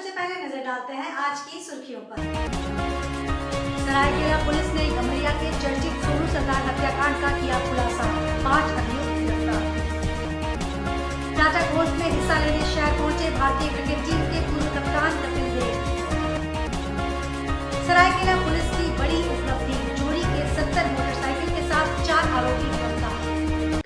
सबसे पहले नजर डालते हैं आज की सुर्खियों पर। सरायकेला पुलिस ने गम्हरिया के चर्चित सोनू सरदार हत्याकांड का किया खुलासा, 5 अभियुक्त गिरफ्तार। टाटा गोल्फ में हिस्सा लेने शहर पहुंचे भारतीय क्रिकेट टीम के पूर्व कप्तान कपिल देव। सरायकेला पुलिस की बड़ी उपलब्धि, चोरी के 70 मोटरसाइकिल के साथ 4 आरोपी गिरफ्तार।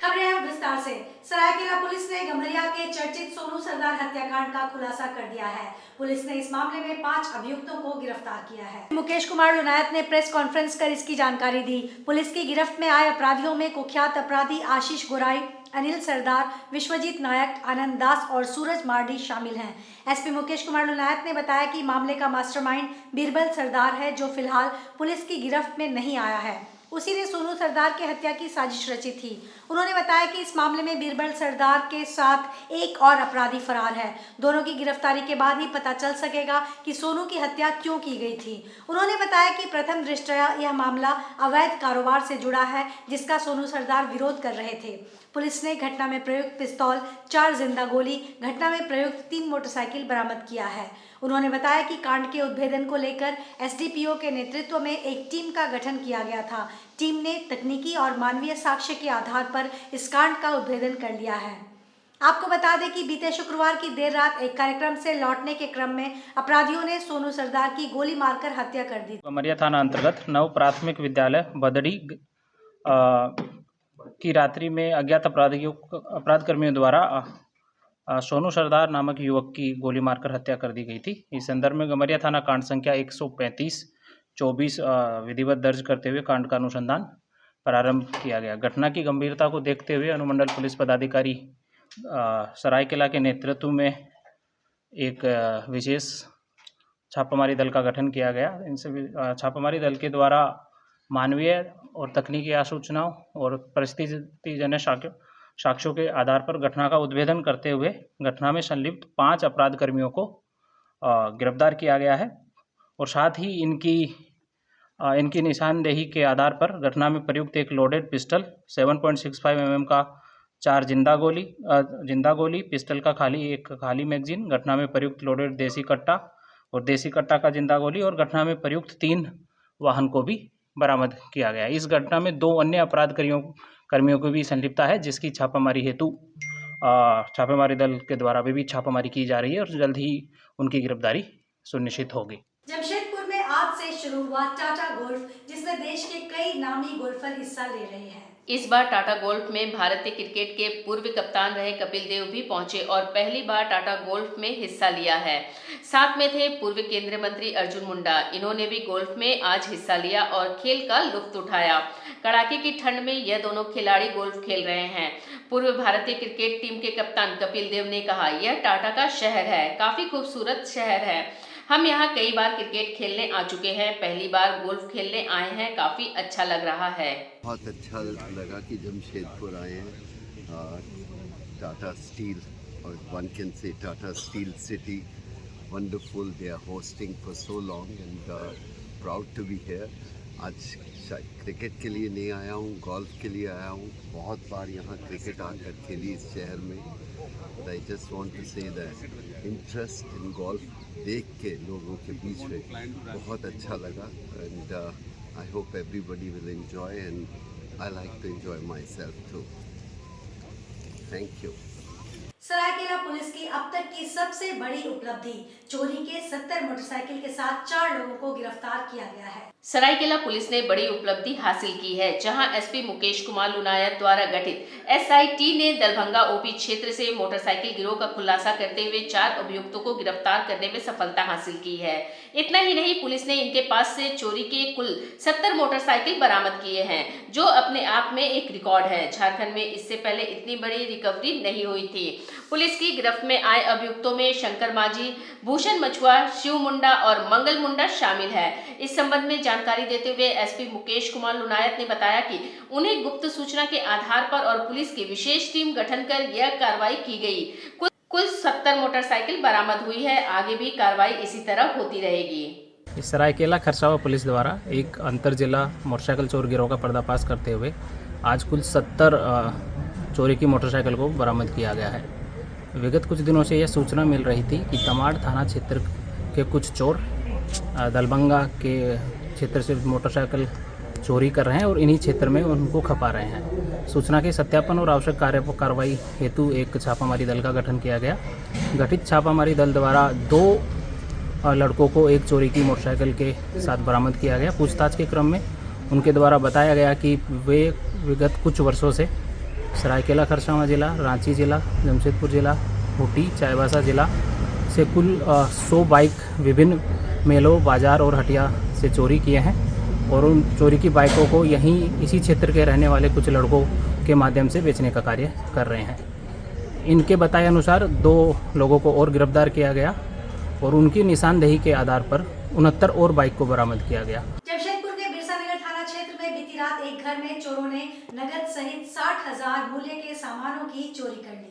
खबरें अब विस्तार से। सरायकेला पुलिस ने गम्हरिया के चर्चित सोनू सरदार हत्याकांड का खुलासा कर दिया है। पुलिस ने इस मामले में 5 अभियुक्तों को गिरफ्तार किया है। मुकेश कुमार लुनायत ने प्रेस कॉन्फ्रेंस कर इसकी जानकारी दी। पुलिस की गिरफ्त में आए अपराधियों में कुख्यात अपराधी आशीष गोराई, अनिल सरदार, विश्वजीत नायक, आनंद दास और सूरज मार्डी शामिल हैं। एसपी मुकेश कुमार लुनायत ने बताया कि मामले का मास्टरमाइंड बीरबल सरदार है, जो फिलहाल पुलिस की गिरफ्त में नहीं आया है। उसी ने सोनू सरदार की हत्या की साजिश रची थी। उन्होंने बताया कि इस मामले में बीरबल सरदार के साथ एक और अपराधी फरार है। दोनों की गिरफ्तारी के बाद ही पता चल सकेगा कि सोनू की हत्या क्यों की गई थी। उन्होंने बताया कि प्रथम दृष्टया यह मामला अवैध कारोबार से जुड़ा है, जिसका सोनू सरदार विरोध कर रहे थे। पुलिस ने घटना में प्रयुक्त पिस्तौल, 4 जिंदा गोली, घटना में प्रयुक्त 3 मोटरसाइकिल बरामद किया है। उन्होंने बताया कि कांड के उद्भेदन को लेकर एसडीपीओ के नेतृत्व में एक टीम का गठन किया गया था। टीम ने तकनीकी और मानवीय साक्ष्य के आधार पर इस कांड का उद्भेदन कर लिया है। आपको बता दें कि बीते शुक्रवार की देर रात एक कार्यक्रम से लौटने के क्रम में अपराधियों ने सोनू सरदार की गोली मारकर हत्या कर दी। गम्हरिया थाना अंतर्गत नव प्राथमिक विद्यालय बदड़ी की रात्रि में अज्ञात अपराधकर्मियों द्वारा सोनू सरदार नामक युवक की गोली मारकर हत्या कर दी गई थी। इस संदर्भ में गम्हरिया थाना कांड संख्या 135/24 विधिवत दर्ज करते हुए कांड का अनुसंधान प्रारंभ किया गया। घटना की गंभीरता को देखते हुए अनुमंडल पुलिस पदाधिकारी सरायकेला के नेतृत्व में एक विशेष छापामारी दल का गठन किया गया। इनसे छापामारी दल के द्वारा मानवीय और तकनीकी आसूचनाओं और परिस्थितिजन्य साक्ष्यों के आधार पर घटना का उद्भेदन करते हुए घटना में संलिप्त 5 अपराध कर्मियों को गिरफ्तार किया गया है और साथ ही इनकी निशानदेही के आधार पर घटना में प्रयुक्त एक लोडेड पिस्टल, 7.65 mm का 4 जिंदा गोली, पिस्टल का एक खाली मैगजीन, घटना में प्रयुक्त लोडेड देसी कट्टा और देसी कट्टा का जिंदा गोली और घटना में प्रयुक्त 3 वाहन को भी बरामद किया गया। इस घटना में 2 अन्य अपराध कर्मियों को भी संलिप्तता है, जिसकी छापामारी हेतु छापामारी दल के द्वारा भी छापामारी की जा रही है और जल्द ही उनकी गिरफ्तारी सुनिश्चित होगी। जमशेदपुर में आज से शुरू हुआ टाटा गोल्फ, जिसमें देश के कई नामी गोल्फर हिस्सा ले रहे हैं। इस बार टाटा गोल्फ में भारतीय क्रिकेट के पूर्व कप्तान रहे कपिल देव भी पहुंचे और पहली बार टाटा गोल्फ में हिस्सा लिया है। साथ में थे पूर्व केंद्रीय मंत्री अर्जुन मुंडा। इन्होंने भी गोल्फ में आज हिस्सा लिया और खेल का लुत्फ उठाया। कड़ाके की ठंड में यह दोनों खिलाड़ी गोल्फ खेल रहे हैं। पूर्व भारतीय क्रिकेट टीम के कप्तान कपिल देव ने कहा, यह टाटा का शहर है, काफी खूबसूरत शहर है। हम यहाँ कई बार क्रिकेट खेलने आ चुके हैं, पहली बार गोल्फ खेलने आए हैं, काफ़ी अच्छा लग रहा है। बहुत अच्छा लगा कि जमशेदपुर आए हैं। टाटा स्टील और one can say Tata steel city wonderful, they are hosting for so long and proud to be here. आज क्रिकेट के लिए नहीं आया हूँ, गोल्फ के लिए आया हूँ। बहुत बार यहाँ क्रिकेट आकर खेली इस शहर में। I just want to say that interest in golf देख के लोगों के बीच में बहुत अच्छा लगा and I hope everybody will enjoy and I like to enjoy myself too. Thank you. Seraikela police की अब तक की सबसे बड़ी उपलब्धि, चोरी के 70 मोटरसाइकिल के साथ 4 लोगों को गिरफ्तार किया गया है। सरायकेला पुलिस ने बड़ी उपलब्धि हासिल की है, जहां एसपी मुकेश कुमार लुनायत द्वारा गठित एसआईटी ने दरभंगा ओपी क्षेत्र से मोटरसाइकिल गिरोह का खुलासा करते हुए 4 अभियुक्तों को गिरफ्तार करने में सफलता हासिल की है। इतना ही नहीं, पुलिस ने इनके पास से चोरी के कुल 70 मोटरसाइकिल बरामद किए हैं, जो अपने आप में एक रिकॉर्ड है। झारखंड में इससे पहले इतनी बड़ी रिकवरी नहीं हुई थी। पुलिस की गिरफ्त में आए अभियुक्तों में शंकर माझी, भूषण मछुआ, शिव मुंडा और मंगल मुंडा शामिल है। इस संबंध में जानकारी देते हुए एसपी मुकेश कुमार लुनायत ने बताया कि उन्हें गुप्त सूचना के आधार पर और पुलिस की विशेष टीम गठन कर यह कार्रवाई की गई। कुल 70 मोटरसाइकिल बरामद हुई है। आगे भी कार्रवाई इसी तरह होती रहेगी। इस सरायकेला खरसावा पुलिस द्वारा एक अंतर जिला मोटरसाइकिल चोर गिरोह का पर्दाफाश करते हुए आज कुल 70 चोरी की मोटरसाइकिल को बरामद किया गया है। विगत कुछ दिनों से यह सूचना मिल रही थी कि तमाड़ थाना क्षेत्र के कुछ चोर दलभंगा के क्षेत्र से मोटरसाइकिल चोरी कर रहे हैं और इन्हीं क्षेत्र में उनको खपा रहे हैं। सूचना के सत्यापन और आवश्यक कार्रवाई हेतु एक छापामारी दल का गठन किया गया। गठित छापामारी दल द्वारा 2 लड़कों को एक चोरी की मोटरसाइकिल के साथ बरामद किया गया। पूछताछ के क्रम में उनके द्वारा बताया गया कि वे विगत कुछ वर्षों से सरायकेला खरसावां जिला, रांची जिला, जमशेदपुर जिला, खूंटी, चाईबासा जिला से कुल 100 बाइक विभिन्न मेलों, बाजार और हटिया से चोरी किए हैं और उन चोरी की बाइकों को यहीं इसी क्षेत्र के रहने वाले कुछ लड़कों के माध्यम से बेचने का कार्य कर रहे हैं। इनके बताए अनुसार 2 लोगों को और गिरफ्तार किया गया और उनकी निशानदेही के आधार पर 69 और बाइक को बरामद किया गया। जमशेदपुर के बिरसा नगर थाना क्षेत्र में बीती रात एक घर में चोरों ने नगद सहित 60,000 मूल्य के सामानों की चोरी कर ली।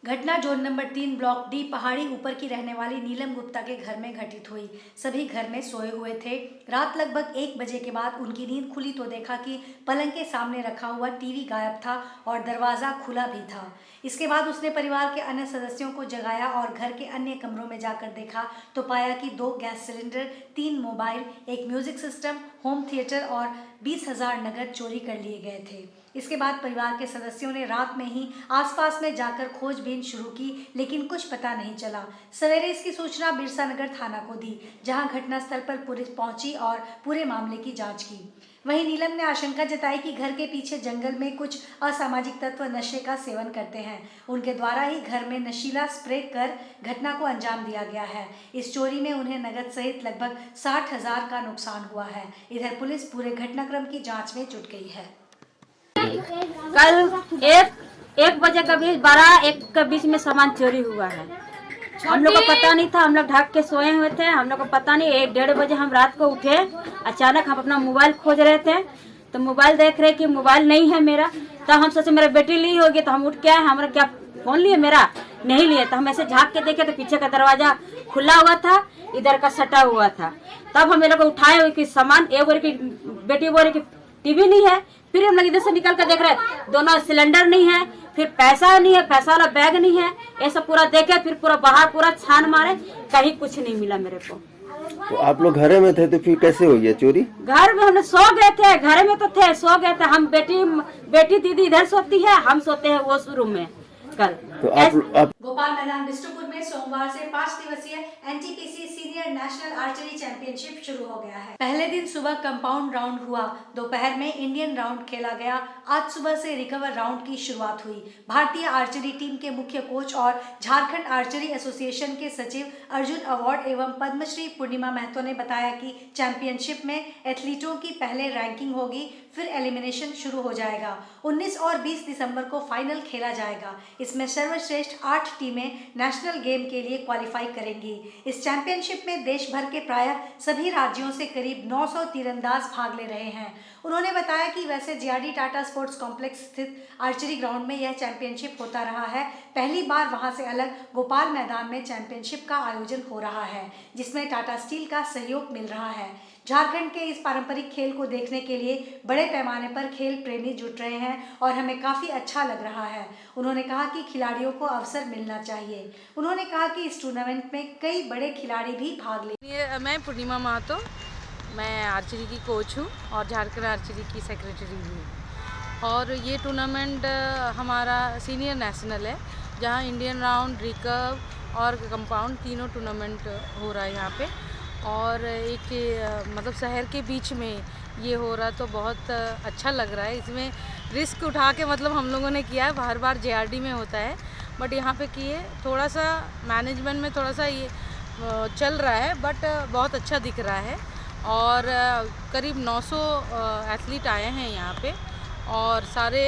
घटना जोन नंबर 3 ब्लॉक डी पहाड़ी ऊपर की रहने वाली नीलम गुप्ता के घर में घटित हुई। सभी घर में सोए हुए थे। रात लगभग 1 बजे के बाद उनकी नींद खुली तो देखा कि पलंग के सामने रखा हुआ टीवी गायब था और दरवाज़ा खुला भी था। इसके बाद उसने परिवार के अन्य सदस्यों को जगाया और घर के अन्य कमरों में जाकर देखा तो पाया कि 2 गैस सिलेंडर, 3 मोबाइल, एक म्यूजिक सिस्टम, होम थिएटर और 20,000 नगद चोरी कर लिए गए थे। इसके बाद परिवार के सदस्यों ने रात में ही आसपास में जाकर खोजबीन शुरू की, लेकिन कुछ पता नहीं चला। सवेरे इसकी सूचना बिरसा नगर थाना को दी, जहां घटनास्थल पर पुलिस पहुंची और पूरे मामले की जांच की। वहीं नीलम ने आशंका जताई कि घर के पीछे जंगल में कुछ असामाजिक तत्व नशे का सेवन करते हैं। उनके द्वारा ही घर में नशीला स्प्रे कर घटना को अंजाम दिया गया है। इस चोरी में उन्हें नगद सहित लगभग 60,000 का नुकसान हुआ है। इधर पुलिस पूरे घटनाक्रम की जांच में जुट गई है। कल एक बजे के बीच 12-1 के बीच में सामान चोरी हुआ है। हम लोग को पता नहीं था, हम लोग ढक के सोए हुए थे, हम लोग को पता नहीं। 1-1:30 बजे हम रात को उठे, अचानक हम अपना मोबाइल खोज रहे थे तो मोबाइल देख रहे कि मोबाइल नहीं है मेरा। तो हम सोचे मेरा बेटी ली होगी, तो हम उठ के आए, हमारा क्या फोन लिए, मेरा नहीं लिए। तो हम ऐसे झाँक के देखे तो पीछे का दरवाजा खुला हुआ था, इधर का सटा हुआ था। तब हम लोग उठाए कि सामान, एक बोले की बेटी बोले की टीवी नहीं है। फिर हम लोग इधर से निकल कर देख रहे हैं 2 सिलेंडर नहीं है, फिर पैसा नहीं है, पैसा वाला बैग नहीं है। ऐसा पूरा देखे, फिर पूरा बाहर पूरा छान मारे, कहीं कुछ नहीं मिला मेरे को। तो आप लोग घर में थे तो फिर कैसे हो गया चोरी? घर में हम सो गए थे, घर में तो थे, सो गए थे। हम बेटी दीदी इधर सोती है, हम सोते हैं वो रूम में। कल तो आप गोपाल मैदान बिष्टुपुर में सोमवार से 5 दिवसीय NTPC senior national archery championship शुरू हो गया है। पहले दिन सुबह कंपाउंड राउंड हुआ, दोपहर में इंडियन राउंड खेला गया। आज सुबह से रिकवर राउंड की शुरुआत हुई। भारतीय आर्चरी टीम के मुख्य कोच और झारखंड आर्चरी एसोसिएशन के सचिव अर्जुन अवार्ड एवं पद्मश्री पूर्णिमा महतो ने बताया कि चैंपियनशिप में एथलीटों की पहले रैंकिंग होगी, फिर एलिमिनेशन शुरू हो जाएगा। 19 और 20 दिसंबर को फाइनल खेला जाएगा। इसमें सर्वश्रेष्ठ 8 टीमें नेशनल गेम के लिए क्वालिफाई करेंगी। इस चैंपियनशिप में देश भर के प्रायः सभी राज्यों से करीब 900 तीरंदाज भाग ले रहे हैं। उन्होंने बताया कि वैसे जीआरडी टाटा स्पोर्ट्स कॉम्प्लेक्स स्थित आर्चरी ग्राउंड में यह चैंपियनशिप होता रहा है। पहली बार वहां से अलग गोपाल मैदान में चैंपियनशिप का आयोजन हो रहा है, जिसमें टाटा स्टील का सहयोग मिल रहा है। झारखंड के इस पारंपरिक खेल को देखने के लिए बड़े पैमाने पर खेल प्रेमी जुट रहे हैं और हमें काफ़ी अच्छा लग रहा है। उन्होंने कहा कि खिलाड़ियों को अवसर मिलना चाहिए। उन्होंने कहा कि इस टूर्नामेंट में कई बड़े खिलाड़ी भी भाग ले। मैं पूर्णिमा महतो, मैं आर्चरी की कोच हूँ और झारखंड आर्चरी की सेक्रेटरी भी हूँ। और ये टूर्नामेंट हमारा सीनियर नेशनल है, जहाँ इंडियन राउंड, रिकर्व और कंपाउंड तीनों टूर्नामेंट हो रहा है यहाँ पे। और एक मतलब शहर के बीच में ये हो रहा तो बहुत अच्छा लग रहा है। इसमें रिस्क उठा के मतलब हम लोगों ने किया है। हर बार जेआरडी में होता है, बट यहाँ पे किए थोड़ा सा मैनेजमेंट में थोड़ा सा ये चल रहा है, बट बहुत अच्छा दिख रहा है। और करीब 900 एथलीट आए हैं यहाँ पे और सारे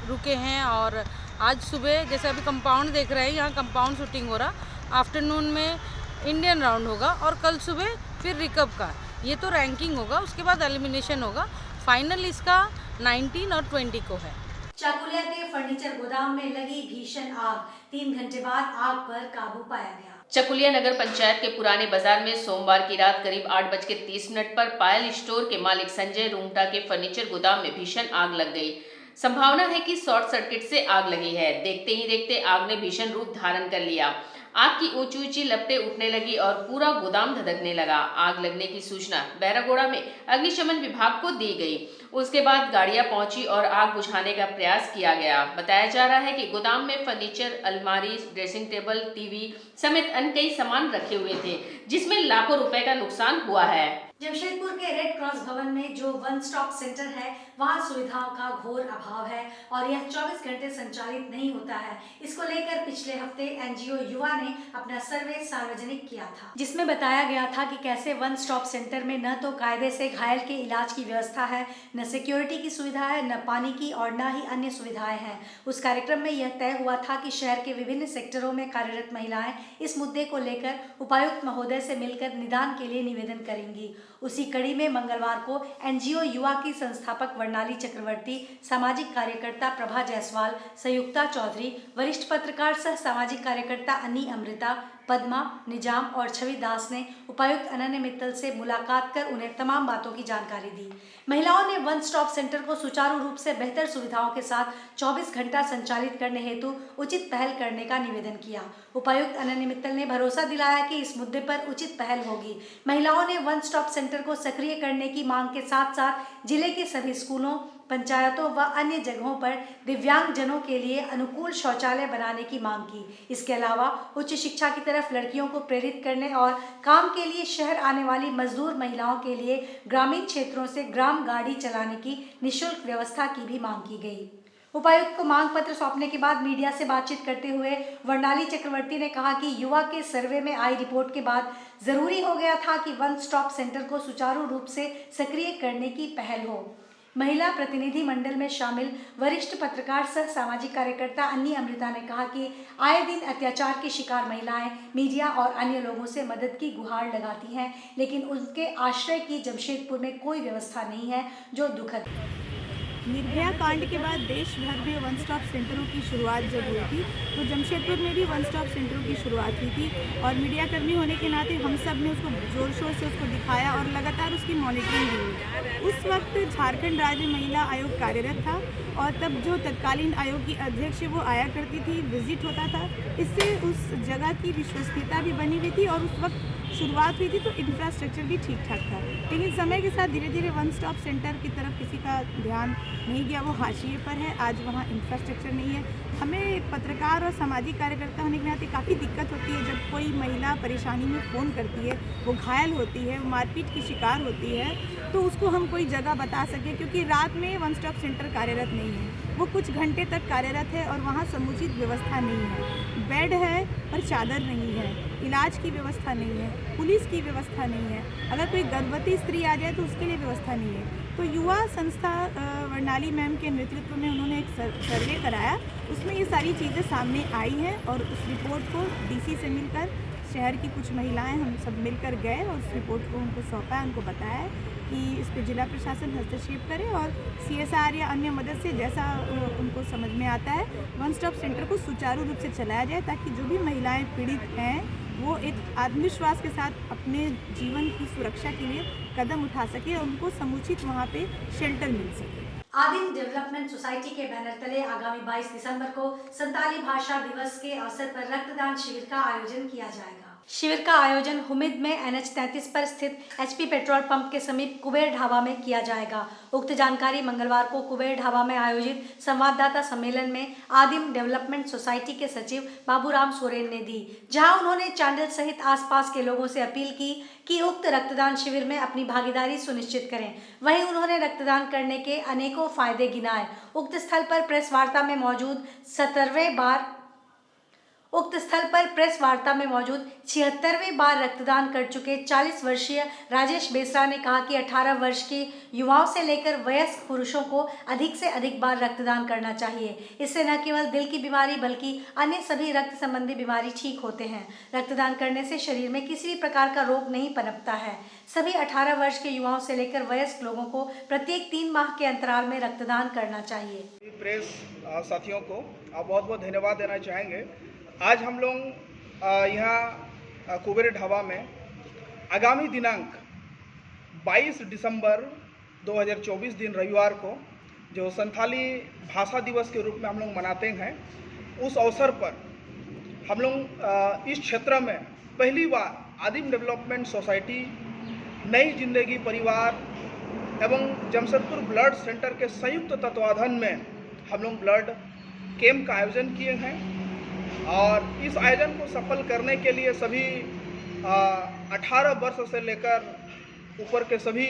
रुके हैं। और आज सुबह जैसे अभी कंपाउंड देख रहे हैं, यहाँ कंपाउंड शूटिंग हो रहा, आफ्टरनून में इंडियन राउंड होगा और कल सुबह फिर रिकअप का। ये तो रैंकिंग होगा, उसके बाद एलिमिनेशन होगा। फाइनल इसका 19 और 20 को है। चाकुलिया के फर्नीचर गोदाम में लगी भीषण आग, 3 घंटे बाद आग पर काबू पाया गया। चकुलिया नगर पंचायत के पुराने बाजार में सोमवार की रात करीब 8:30 पर पायल स्टोर के मालिक संजय रूंगटा के फर्नीचर गोदाम में भीषण आग लग गई। संभावना है कि शॉर्ट सर्किट से आग लगी है। देखते ही देखते आग ने भीषण रूप धारण कर लिया। आग की ऊंची ऊंची लपटें उठने लगी और पूरा गोदाम धधकने लगा। आग लगने की सूचना बैरागोड़ा में अग्निशमन विभाग को दी गई। उसके बाद गाड़ियां पहुंची और आग बुझाने का प्रयास किया गया। बताया जा रहा है कि गोदाम में फर्नीचर, अलमारी, ड्रेसिंग टेबल, टीवी समेत अन्य कई सामान रखे हुए थे, जिसमें लाखों रुपए का नुकसान हुआ है। जमशेदपुर के रेड क्रॉस भवन में जो वन स्टॉप सेंटर है, वहां सुविधाओं का घोर अभाव है और यह 24 घंटे संचालित नहीं होता है। इसको लेकर पिछले हफ्ते एनजीओ युवा ने अपना सर्वे सार्वजनिक किया था, जिसमें बताया गया था कि कैसे वन स्टॉप सेंटर में न तो कायदे से घायल के इलाज की व्यवस्था है, न सिक्योरिटी की सुविधा है, न पानी की और न ही अन्य सुविधाएं हैं। उस कार्यक्रम में यह तय हुआ था कि शहर के विभिन्न सेक्टरों में कार्यरत महिलाएं इस मुद्दे को लेकर उपायुक्त महोदय से मिलकर निदान के लिए निवेदन करेंगी। उसी कड़ी में मंगलवार को एनजीओ युवा की संस्थापक वर्णाली चक्रवर्ती, सामाजिक कार्यकर्ता प्रभा जायसवाल, संयुक्ता चौधरी, वरिष्ठ पत्रकार सह सामाजिक कार्यकर्ता अन्नी अमृता, पद्मा, निजाम और छवि दास ने उपायुक्त अनन्य मित्तल से मुलाकात कर उन्हें तमाम बातों की जानकारी दी। महिलाओं ने वन स्टॉप सेंटर को सुचारू रूप से बेहतर सुविधाओं के साथ 24 घंटा संचालित करने हेतु उचित पहल करने का निवेदन किया। उपायुक्त अनन्य मित्तल ने भरोसा दिलाया कि इस मुद्दे पर उचित पहल होगी। महिलाओं ने वन स्टॉप सेंटर को सक्रिय करने की मांग के साथ साथ जिले के सभी स्कूलों, पंचायतों व अन्य जगहों पर दिव्यांगजनों के लिए अनुकूल शौचालय बनाने की मांग की। इसके अलावा उच्च शिक्षा की तरफ लड़कियों को प्रेरित करने और काम के लिए शहर आने वाली मजदूर महिलाओं के लिए ग्रामीण क्षेत्रों से ग्राम गाड़ी चलाने की निःशुल्क व्यवस्था की भी मांग की गई। उपायुक्त को मांग पत्र सौंपने के बाद मीडिया से बातचीत करते हुए वर्णाली चक्रवर्ती ने कहा कि युवा के सर्वे में आई रिपोर्ट के बाद जरूरी हो गया था कि वन स्टॉप सेंटर को सुचारू रूप से सक्रिय करने की पहल हो। महिला प्रतिनिधि मंडल में शामिल वरिष्ठ पत्रकार सह सामाजिक कार्यकर्ता अन्नी अमृता ने कहा कि आए दिन अत्याचार की शिकार महिलाएं मीडिया और अन्य लोगों से मदद की गुहार लगाती हैं, लेकिन उनके आश्रय की जमशेदपुर में कोई व्यवस्था नहीं है, जो दुखद है। निर्भया कांड के बाद देश भर में वन स्टॉप सेंटरों की शुरुआत जब हुई थी, तो जमशेदपुर में भी वन स्टॉप सेंटरों की शुरुआत हुई थी और मीडिया कर्मी होने के नाते हम सब ने उसको जोर शोर से उसको दिखाया और लगातार उसकी मॉनिटरिंग भी हुई। उस वक्त झारखंड राज्य महिला आयोग कार्यरत था और तब जो तत्कालीन आयोग की अध्यक्ष वो आया करती थी, विजिट होता था। इससे उस जगह की विश्वसनीयता भी बनी हुई थी और उस वक्त शुरुआत हुई थी तो इंफ्रास्ट्रक्चर भी ठीक ठाक था। लेकिन समय के साथ धीरे धीरे वन स्टॉप सेंटर की तरफ किसी का ध्यान नहीं गया, वो हाशिए पर है। आज वहाँ इंफ्रास्ट्रक्चर नहीं है। हमें पत्रकार और सामाजिक कार्यकर्ता होने के नाते काफ़ी दिक्कत होती है जब कोई महिला परेशानी में फ़ोन करती है, वो घायल होती है, वो मारपीट की शिकार होती है, तो उसको हम कोई जगह बता सकें, क्योंकि रात में वन स्टॉप सेंटर कार्यरत नहीं है, वो कुछ घंटे तक कार्यरत है और वहाँ समुचित व्यवस्था नहीं है। बेड है पर चादर नहीं है, इलाज की व्यवस्था नहीं है, पुलिस की व्यवस्था नहीं है, अगर कोई गर्भवती स्त्री आ जाए तो उसके लिए व्यवस्था नहीं है। तो युवा संस्था वर्णाली मैम के नेतृत्व में उन्होंने एक सर्वे कराया, उसमें ये सारी चीज़ें सामने आई हैं और उस रिपोर्ट को डीसी से मिलकर शहर की कुछ महिलाएं हम सब मिलकर गए और उस रिपोर्ट को उनको सौंपा है, उनको बताया कि इस पर जिला प्रशासन हस्तक्षेप करे और CSR या अन्य मदद से जैसा उनको समझ में आता है वन स्टॉप सेंटर को सुचारू रूप से चलाया जाए, ताकि जो भी महिलाएं पीड़ित हैं वो एक आत्मविश्वास के साथ अपने जीवन की सुरक्षा के लिए कदम उठा सके और उनको समुचित वहाँ पे शेल्टर मिल सके। आदिम डेवलपमेंट सोसाइटी के बैनर तले आगामी 22 दिसंबर को संताली भाषा दिवस के अवसर पर रक्तदान शिविर का आयोजन किया जाएगा। शिविर का आयोजन हुमिद में NH 33 पर स्थित HP पेट्रोल पंप के समीप कुबेर ढाबा में किया जाएगा। उक्त जानकारी मंगलवार को कुबेर ढाबा में आयोजित संवाददाता सम्मेलन में आदिम डेवलपमेंट सोसाइटी के सचिव बाबूराम सोरेन ने दी, जहां उन्होंने चांडिल सहित आसपास के लोगों से अपील की कि उक्त रक्तदान शिविर में अपनी भागीदारी सुनिश्चित करें। वहीं उन्होंने रक्तदान करने के अनेकों फायदे गिनाए। उक्त स्थल पर प्रेस वार्ता में मौजूद 76वें बार रक्तदान कर चुके 40 वर्षीय राजेश बेसरा ने कहा कि 18 वर्ष के युवाओं से लेकर वयस्क पुरुषों को अधिक से अधिक बार रक्तदान करना चाहिए। इससे न केवल दिल की बीमारी बल्कि अन्य सभी रक्त संबंधी बीमारी ठीक होते हैं। रक्तदान करने से शरीर में किसी भी प्रकार का रोग नहीं पनपता है। सभी 18 वर्ष के युवाओं से लेकर वयस्क लोगों को प्रत्येक 3 माह के अंतराल में रक्तदान करना चाहिए। प्रेस साथियों को बहुत बहुत धन्यवाद देना चाहेंगे। आज हम लोग यहाँ कुबेर ढाबा में आगामी दिनांक 22 दिसंबर 2024 दिन रविवार को जो संथाली भाषा दिवस के रूप में हम लोग मनाते हैं, उस अवसर पर हम लोग इस क्षेत्र में पहली बार आदिम डेवलपमेंट सोसाइटी, नई जिंदगी परिवार एवं जमशेदपुर ब्लड सेंटर के संयुक्त तत्वाधान में हम लोग ब्लड कैंप का आयोजन किए हैं। और इस आयोजन को सफल करने के लिए सभी 18 वर्ष से लेकर ऊपर के सभी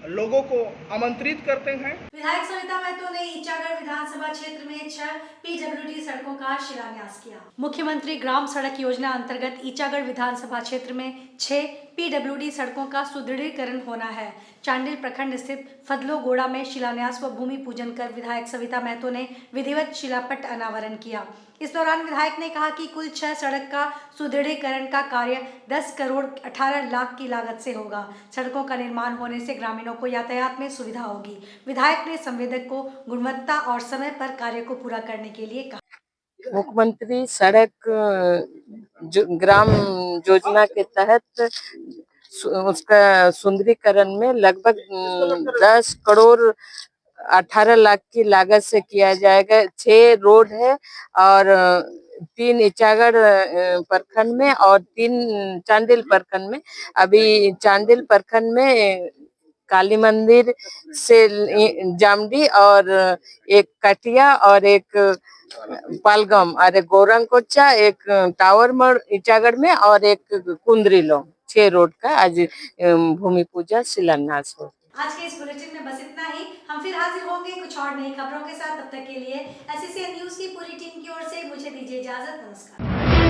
लोगों को आमंत्रित करते हैं। विधायक सविता महतो ने ईचागढ़ विधानसभा क्षेत्र में 6 पीडब्ल्यूडी सड़कों का शिलान्यास किया। मुख्यमंत्री ग्राम सड़क योजना अंतर्गत ईचागढ़ विधानसभा क्षेत्र में 6 पीडब्ल्यूडी सड़कों का सुदृढ़ीकरण होना है। चांडिल प्रखंड स्थित फदलोगोड़ा में शिलान्यास व भूमि पूजन कर विधायक सविता महतो ने विधिवत शिलापट अनावरण किया। इस दौरान विधायक ने कहा कि कुल 6 सड़क का सुदृढ़ीकरण का कार्य 10 करोड़ 18 लाख की लागत से होगा। सड़कों का निर्माण होने से ग्रामीणों को यातायात में सुविधा होगी। विधायक ने संवेदक को गुणवत्ता और समय पर कार्य को पूरा करने के लिए कहा। मुख्यमंत्री सड़क ग्राम योजना के तहत उसका सुंदरीकरण में लगभग 10 करोड़ 18 लाख की लागत से किया जाएगा। 6 रोड है और 3 ईचागढ़ प्रखंड में और 3 चांडिल प्रखंड में। अभी चांडिल प्रखंड में काली मंदिर से जामडी और एक कटिया और एक पालगम और एक गौरंगकोचा, एक टावर मोड़ ईचागढ़ में और एक कुंदरीलो, 6 रोड का आज भूमि पूजा शिलान्यास हो। आज के इस बुलेटिन में बस इतना ही। हम फिर हाजिर होंगे कुछ और नई खबरों के साथ। तब तक के लिए SCCN न्यूज की पूरी टीम की ओर से मुझे दीजिए इजाजत। नमस्कार।